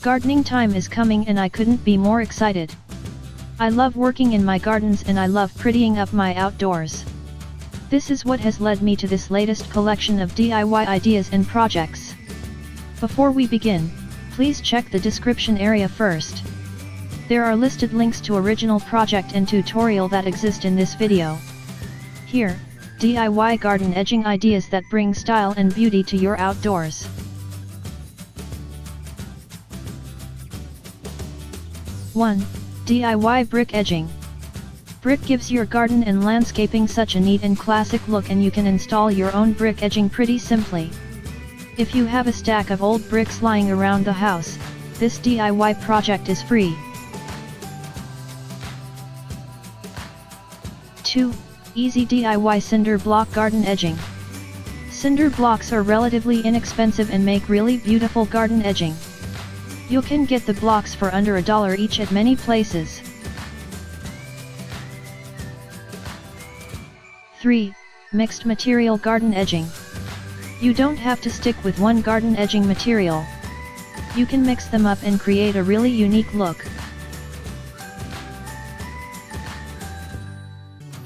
Gardening time is coming and I couldn't be more excited. I love working in my gardens and I love prettying up my outdoors. This is what has led me to this latest collection of DIY ideas and projects. Before we begin, please check the description area first. There are listed links to original project and tutorial that exist in this video. Here, DIY garden edging ideas that bring style and beauty to your outdoors. One, DIY brick edging. Brick gives your garden and landscaping such a neat and classic look, and you can install your own brick edging pretty simply. If you have a stack of old bricks lying around the house, this DIY project is free. 2. Easy DIY cinder block garden edging. Cinder blocks are relatively inexpensive and make really beautiful garden edging. You can get the blocks for under $1 each at many places. 3. Mixed material garden edging. You don't have to stick with one garden edging material. You can mix them up and create a really unique look.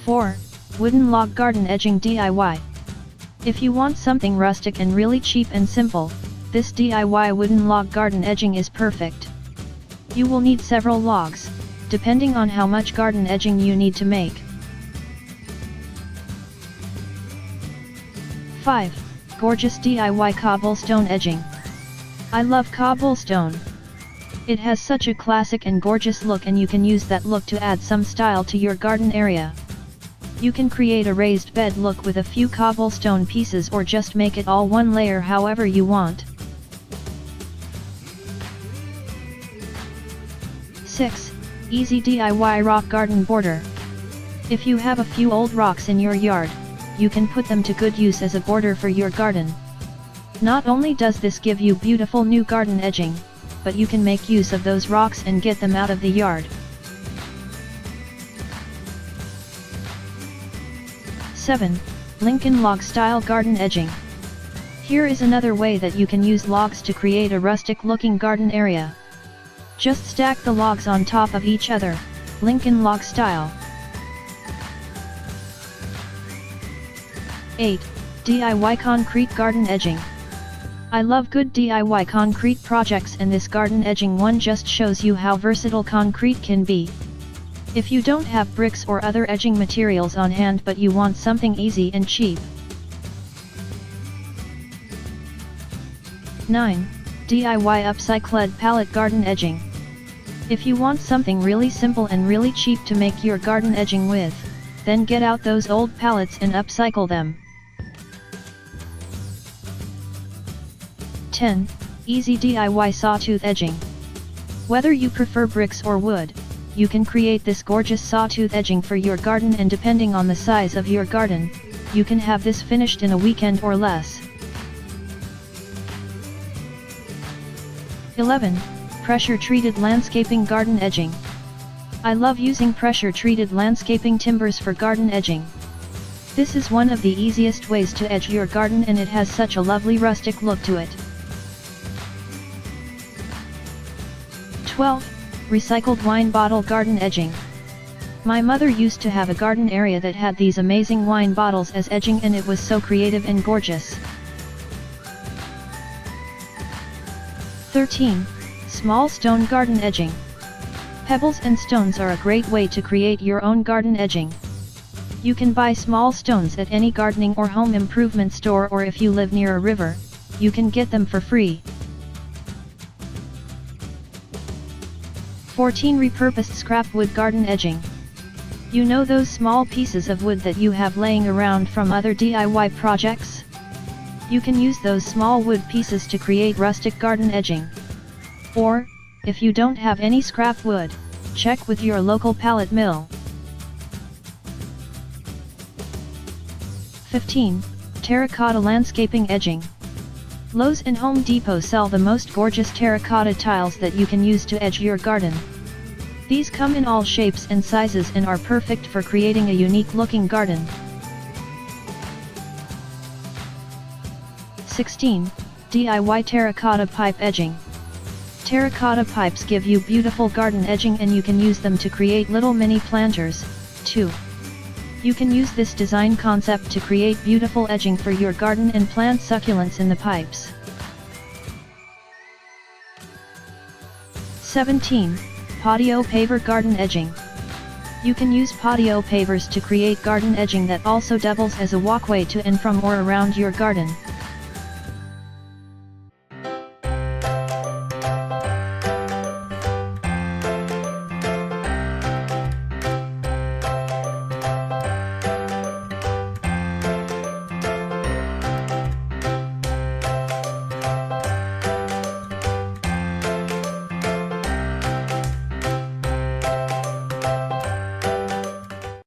4. Wooden log garden edging DIY. If you want something rustic and really cheap and simple, this DIY wooden log garden edging is perfect. You will need several logs, depending on how much garden edging you need to make. 5. Gorgeous DIY cobblestone edging. I love cobblestone. It has such a classic and gorgeous look, and you can use that look to add some style to your garden area. You can create a raised bed look with a few cobblestone pieces, or just make it all one layer however you want. 6. Easy DIY rock garden border. If you have a few old rocks in your yard, you can put them to good use as a border for your garden. Not only does this give you beautiful new garden edging, but you can make use of those rocks and get them out of the yard. 7. Lincoln log style garden edging. Here is another way that you can use logs to create a rustic looking garden area. Just stack the logs on top of each other, Lincoln log style. 8. DIY concrete garden edging. I love good DIY concrete projects, and this garden edging one just shows you how versatile concrete can be. If you don't have bricks or other edging materials on hand but you want something easy and cheap. 9. DIY Upcycled pallet garden edging. If you want something really simple and really cheap to make your garden edging with, then get out those old pallets and upcycle them. 10. Easy DIY sawtooth edging. Whether you prefer bricks or wood, you can create this gorgeous sawtooth edging for your garden, and depending on the size of your garden, you can have this finished in a weekend or less. 11. Pressure-treated landscaping garden edging. I love using pressure-treated landscaping timbers for garden edging. This is one of the easiest ways to edge your garden, and it has such a lovely rustic look to it. 12. Recycled wine bottle garden edging. My mother used to have a garden area that had these amazing wine bottles as edging, and it was so creative and gorgeous. 13. Small stone garden edging. Pebbles and stones are a great way to create your own garden edging. You can buy small stones at any gardening or home improvement store, or if you live near a river, you can get them for free. 14. Repurposed scrap wood garden edging. You know those small pieces of wood that you have laying around from other DIY projects? You can use those small wood pieces to create rustic garden edging. Or, if you don't have any scrap wood, check with your local pallet mill. 15. Terracotta landscaping edging. Lowe's and Home Depot sell the most gorgeous terracotta tiles that you can use to edge your garden. These come in all shapes and sizes and are perfect for creating a unique looking garden. 16. DIY terracotta pipe edging. Terracotta pipes give you beautiful garden edging and you can use them to create little mini planters, too. You can use this design concept to create beautiful edging for your garden and plant succulents in the pipes. 17. Patio Paver Garden Edging. You can use patio pavers to create garden edging that also doubles as a walkway to and from or around your garden.